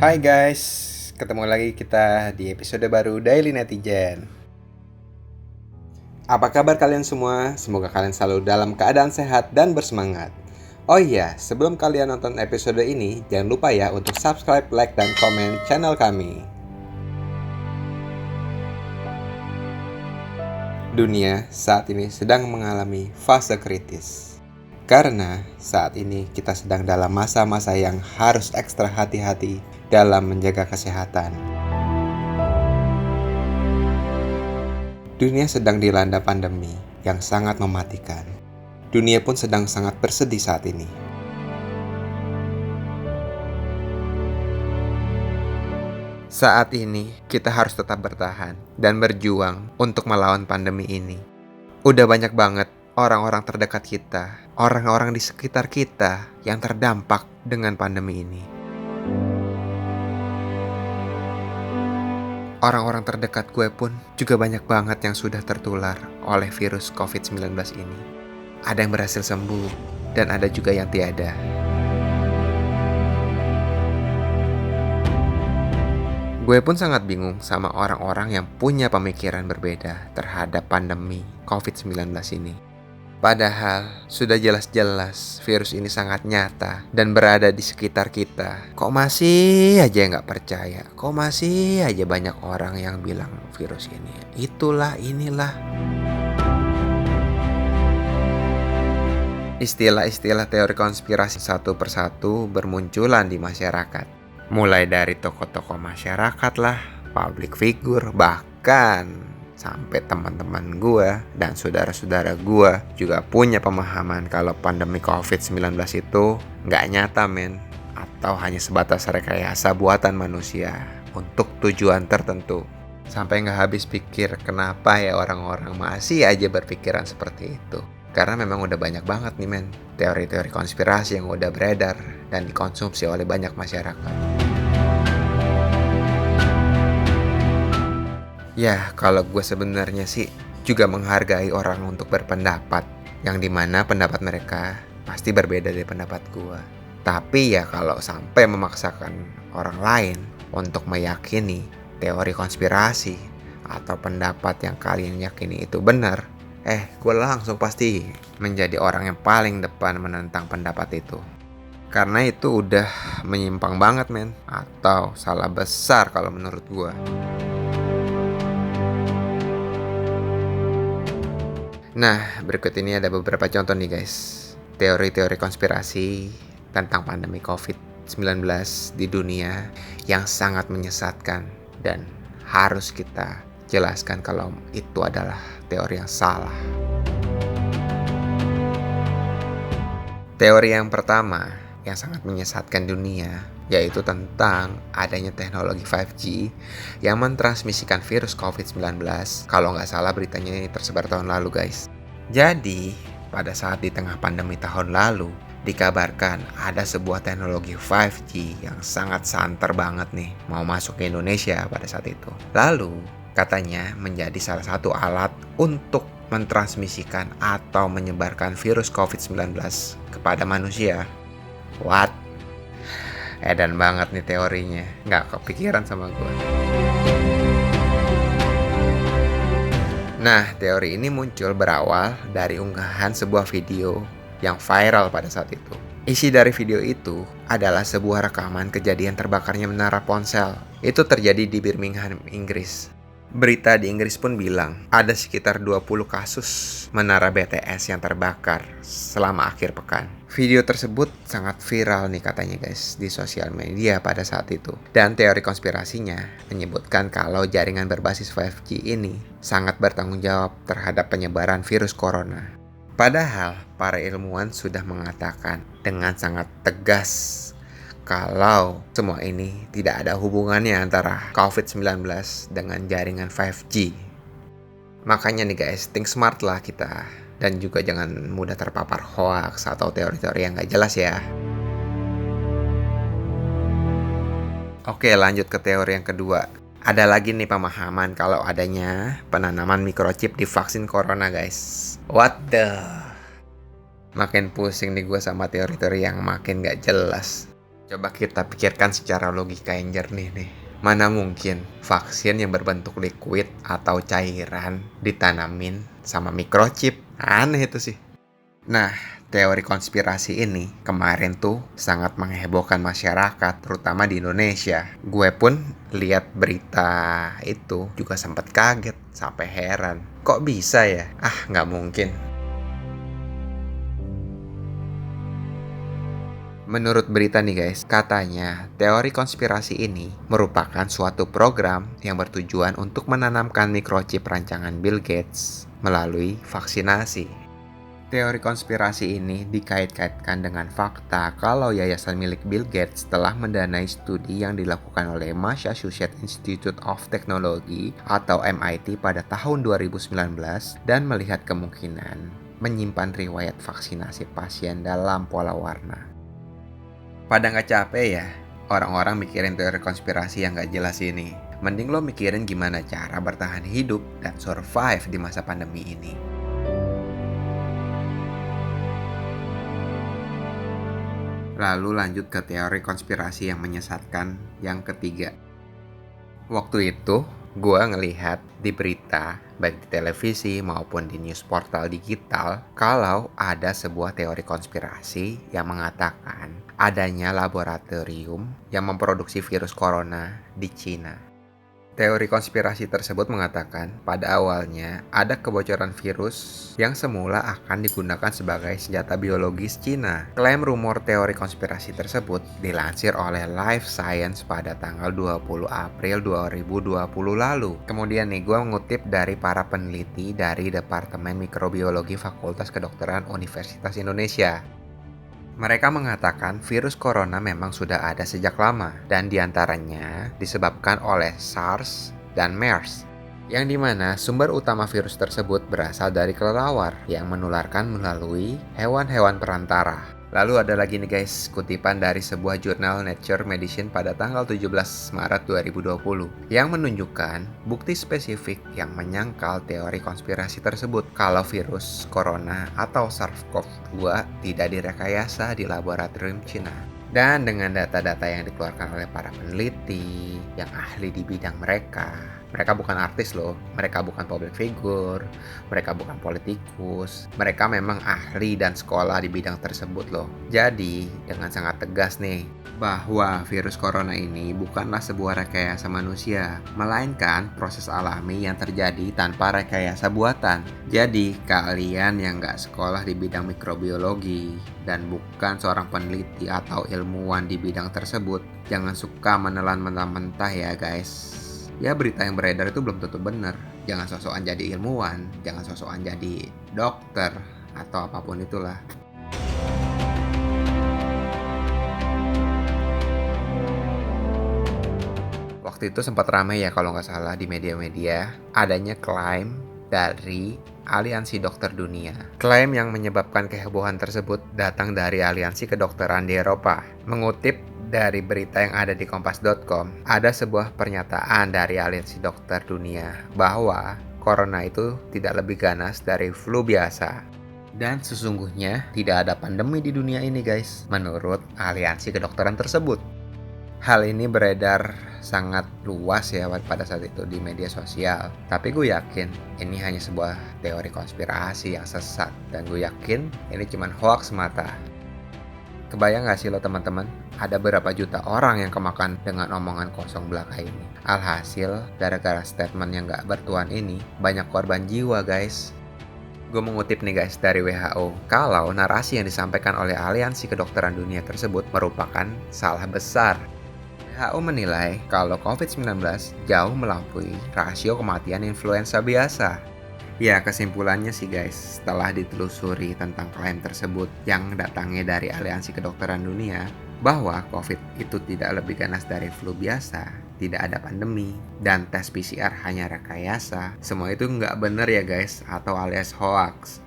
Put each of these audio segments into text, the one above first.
Hai guys, ketemu lagi kita di episode baru Daily Netizen. Apa kabar kalian semua? Semoga kalian selalu dalam keadaan sehat dan bersemangat. Oh iya, sebelum kalian nonton episode ini, jangan lupa ya untuk subscribe, like, dan komen channel kami. Dunia saat ini sedang mengalami fase kritis. Karena saat ini kita sedang dalam masa-masa yang harus ekstra hati-hati dalam menjaga kesehatan. Dunia sedang dilanda pandemi yang sangat mematikan. Dunia pun sedang sangat bersedih saat ini. Saat ini, kita harus tetap bertahan dan berjuang untuk melawan pandemi ini. Udah banyak banget orang-orang terdekat kita, orang-orang di sekitar kita yang terdampak dengan pandemi ini. Orang-orang terdekat gue pun juga banyak banget yang sudah tertular oleh virus COVID-19 ini. Ada yang berhasil sembuh, dan ada juga yang tiada. Gue pun sangat bingung sama orang-orang yang punya pemikiran berbeda terhadap pandemi COVID-19 ini. Padahal sudah jelas-jelas virus ini sangat nyata dan berada di sekitar kita. Kok masih aja nggak percaya? Kok masih aja banyak orang yang bilang virus ini itulah inilah. Istilah-istilah teori konspirasi satu persatu bermunculan di masyarakat. Mulai dari tokoh-tokoh masyarakat lah, public figure, bahkan sampai teman-teman gue dan saudara-saudara gue juga punya pemahaman kalau pandemi COVID-19 itu nggak nyata men, atau hanya sebatas rekayasa buatan manusia untuk tujuan tertentu. Sampai nggak habis pikir kenapa ya orang-orang masih aja berpikiran seperti itu. Karena memang udah banyak banget nih men, teori-teori konspirasi yang udah beredar dan dikonsumsi oleh banyak masyarakat. Ya, kalau gue sebenarnya sih juga menghargai orang untuk berpendapat, yang dimana pendapat mereka pasti berbeda dari pendapat gue. Tapi ya kalau sampai memaksakan orang lain untuk meyakini teori konspirasi atau pendapat yang kalian yakini itu benar, gue langsung pasti menjadi orang yang paling depan menentang pendapat itu. Karena itu udah menyimpang banget men, atau salah besar kalau menurut gue. Nah, berikut ini ada beberapa contoh nih guys. Teori-teori konspirasi tentang pandemi COVID-19 di dunia yang sangat menyesatkan dan harus kita jelaskan kalau itu adalah teori yang salah. Teori yang pertama yang sangat menyesatkan dunia yaitu tentang adanya teknologi 5G yang mentransmisikan virus COVID-19. Kalau nggak salah beritanya ini tersebar tahun lalu guys. Jadi, pada saat di tengah pandemi tahun lalu, dikabarkan ada sebuah teknologi 5G yang sangat santer banget nih mau masuk ke Indonesia pada saat itu. Lalu, katanya menjadi salah satu alat untuk mentransmisikan atau menyebarkan virus COVID-19 kepada manusia. What? Edan banget nih teorinya, nggak kepikiran sama gue. Nah, teori ini muncul berawal dari unggahan sebuah video yang viral pada saat itu. Isi dari video itu adalah sebuah rekaman kejadian terbakarnya menara ponsel. Itu terjadi di Birmingham, Inggris. Berita di Inggris pun bilang ada sekitar 20 kasus menara BTS yang terbakar selama akhir pekan. Video tersebut sangat viral nih katanya guys di sosial media pada saat itu. Dan teori konspirasinya menyebutkan kalau jaringan berbasis 5G ini sangat bertanggung jawab terhadap penyebaran virus corona. Padahal para ilmuwan sudah mengatakan dengan sangat tegas kalau semua ini tidak ada hubungannya antara COVID-19 dengan jaringan 5G. Makanya nih guys, think smart lah kita. Dan juga jangan mudah terpapar hoax atau teori-teori yang gak jelas ya. Oke, lanjut ke teori yang kedua. Ada lagi nih pemahaman kalau adanya penanaman microchip di vaksin corona guys. What the? Makin pusing nih gue sama teori-teori yang makin gak jelas. Coba kita pikirkan secara logika yang jernih nih. Mana mungkin vaksin yang berbentuk liquid atau cairan ditanamin sama microchip? Aneh itu sih. Nah, teori konspirasi ini kemarin tuh sangat menghebohkan masyarakat, terutama di Indonesia. Gue pun lihat berita itu juga sempat kaget sampai heran. Kok bisa ya? Ah, nggak mungkin. Menurut berita nih guys, katanya teori konspirasi ini merupakan suatu program yang bertujuan untuk menanamkan microchip rancangan Bill Gates melalui vaksinasi. Teori konspirasi ini dikait-kaitkan dengan fakta kalau yayasan milik Bill Gates telah mendanai studi yang dilakukan oleh Massachusetts Institute of Technology atau MIT pada tahun 2019 dan melihat kemungkinan menyimpan riwayat vaksinasi pasien dalam pola warna. Pada nggak capek ya orang-orang mikirin teori konspirasi yang nggak jelas ini. Mending lo mikirin gimana cara bertahan hidup dan survive di masa pandemi ini. Lalu lanjut ke teori konspirasi yang menyesatkan yang ketiga. Waktu itu, gue ngelihat di berita, baik di televisi maupun di news portal digital, kalau ada sebuah teori konspirasi yang mengatakan adanya laboratorium yang memproduksi virus corona di Cina. Teori konspirasi tersebut mengatakan pada awalnya ada kebocoran virus yang semula akan digunakan sebagai senjata biologis Cina. Klaim rumor teori konspirasi tersebut dilansir oleh Life Science pada tanggal 20 April 2020 lalu. Kemudian nih gue mengutip dari para peneliti dari Departemen Mikrobiologi Fakultas Kedokteran Universitas Indonesia. Mereka mengatakan virus corona memang sudah ada sejak lama dan diantaranya disebabkan oleh SARS dan MERS, yang dimana sumber utama virus tersebut berasal dari kelelawar yang menularkan melalui hewan-hewan perantara. Lalu ada lagi nih guys, kutipan dari sebuah jurnal Nature Medicine pada tanggal 17 Maret 2020 yang menunjukkan bukti spesifik yang menyangkal teori konspirasi tersebut kalau virus corona atau SARS-CoV-2 tidak direkayasa di laboratorium Cina. Dan dengan data-data yang dikeluarkan oleh para peneliti yang ahli di bidang mereka bukan artis loh, mereka bukan public figure, mereka bukan politikus, mereka memang ahli dan sekolah di bidang tersebut loh. Jadi, dengan sangat tegas nih, bahwa virus corona ini bukanlah sebuah rekayasa manusia, melainkan proses alami yang terjadi tanpa rekayasa buatan. Jadi, kalian yang nggak sekolah di bidang mikrobiologi dan bukan seorang peneliti atau ilmuwan di bidang tersebut, jangan suka menelan mentah-mentah ya guys. Ya berita yang beredar itu belum tentu benar. Jangan sok-sokan jadi ilmuwan, jangan sok-sokan jadi dokter atau apapun itulah. Waktu itu sempat ramai ya kalau nggak salah di media-media adanya klaim dari Aliansi Dokter Dunia. Klaim yang menyebabkan kehebohan tersebut datang dari Aliansi Kedokteran di Eropa. Mengutip dari berita yang ada di kompas.com, ada sebuah pernyataan dari Aliansi Dokter Dunia bahwa corona itu tidak lebih ganas dari flu biasa. Dan sesungguhnya tidak ada pandemi di dunia ini guys, menurut Aliansi Kedokteran tersebut. Hal ini beredar sangat luas ya pada saat itu di media sosial. Tapi gue yakin ini hanya sebuah teori konspirasi yang sesat. Dan gue yakin ini cuma hoax semata. Kebayang gak sih lo teman-teman? Ada berapa juta orang yang kemakan dengan omongan kosong belaka ini. Alhasil, gara-gara statement yang gak bertuan ini, banyak korban jiwa guys. Gue mengutip nih guys dari WHO, kalau narasi yang disampaikan oleh Aliansi Kedokteran Dunia tersebut merupakan salah besar. WHO menilai kalau COVID-19 jauh melampaui rasio kematian influenza biasa. Ya, kesimpulannya sih guys, setelah ditelusuri tentang klaim tersebut yang datangnya dari Aliansi Kedokteran Dunia, bahwa COVID itu tidak lebih ganas dari flu biasa, tidak ada pandemi, dan tes PCR hanya rekayasa, semua itu nggak bener ya guys, atau alias hoax.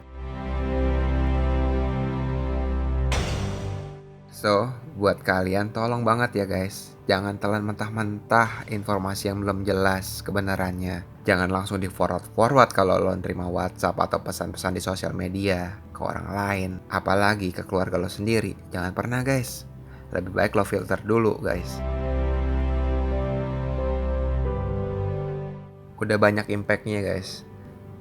So, buat kalian tolong banget ya guys, jangan telan mentah-mentah informasi yang belum jelas kebenarannya. Jangan langsung di forward kalau lo nerima WhatsApp atau pesan-pesan di sosial media ke orang lain, apalagi ke keluarga lo sendiri. Jangan pernah guys. lebih baik lo filter dulu guys. Udah banyak impactnya guys.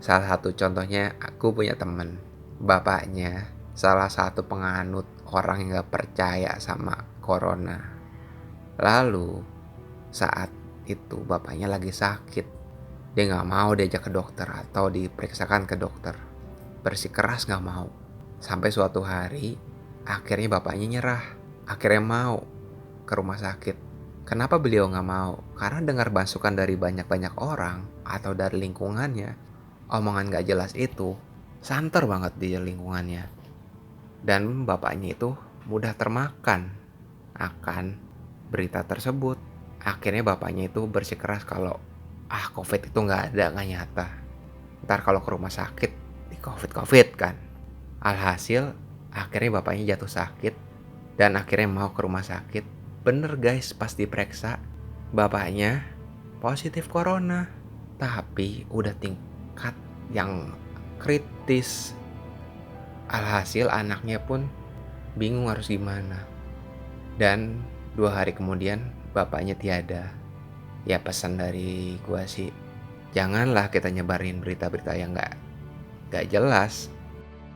Salah satu contohnya, aku punya temen, bapaknya salah satu penganut orang yang gak percaya sama corona. Lalu saat itu bapaknya lagi sakit, dia gak mau diajak ke dokter atau diperiksakan ke dokter, bersikeras gak mau. Sampai suatu hari akhirnya bapaknya nyerah, akhirnya mau ke rumah sakit. Kenapa beliau gak mau? Karena dengar masukan dari banyak-banyak orang atau dari lingkungannya, omongan gak jelas itu santer banget di lingkungannya. Dan bapaknya itu mudah termakan akan berita tersebut. Akhirnya bapaknya itu bersikeras kalau COVID itu gak ada, gak nyata. Ntar kalau ke rumah sakit di COVID kan. Alhasil akhirnya bapaknya jatuh sakit dan akhirnya mau ke rumah sakit. Bener guys, pas diperiksa bapaknya positif corona, tapi udah tingkat yang kritis. Alhasil anaknya pun bingung harus gimana. Dan 2 hari kemudian bapaknya tiada. Ya pesan dari gua sih, janganlah kita nyebarin berita-berita yang gak jelas.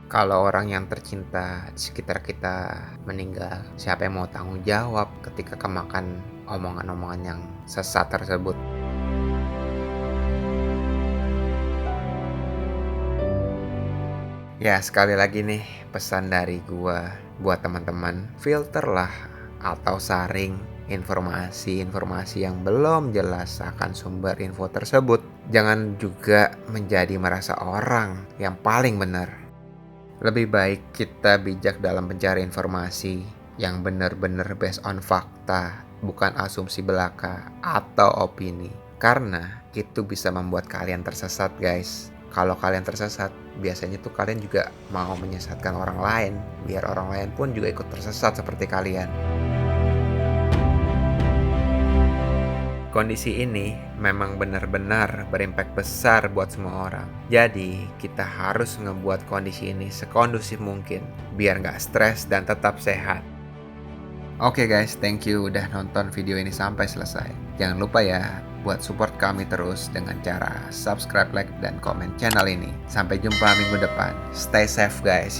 Kalau orang yang tercinta di sekitar kita meninggal, siapa yang mau tanggung jawab ketika kemakan omongan-omongan yang sesat tersebut? Ya, sekali lagi nih pesan dari gua buat teman-teman, filterlah atau saring informasi-informasi yang belum jelas akan sumber info tersebut. Jangan juga menjadi merasa orang yang paling benar. Lebih baik kita bijak dalam mencari informasi yang benar-benar based on fakta, bukan asumsi belaka atau opini. Karena itu bisa membuat kalian tersesat guys. Kalau kalian tersesat, biasanya tuh kalian juga mau menyesatkan orang lain, biar orang lain pun juga ikut tersesat seperti kalian. Kondisi ini memang benar-benar berimpak besar buat semua orang. Jadi kita harus ngebuat kondisi ini sekondusif mungkin biar gak stres dan tetap sehat. Oke guys, thank you udah nonton video ini sampai selesai. Jangan lupa ya buat support kami terus dengan cara subscribe, like, dan komen channel ini. Sampai jumpa minggu depan. Stay safe guys.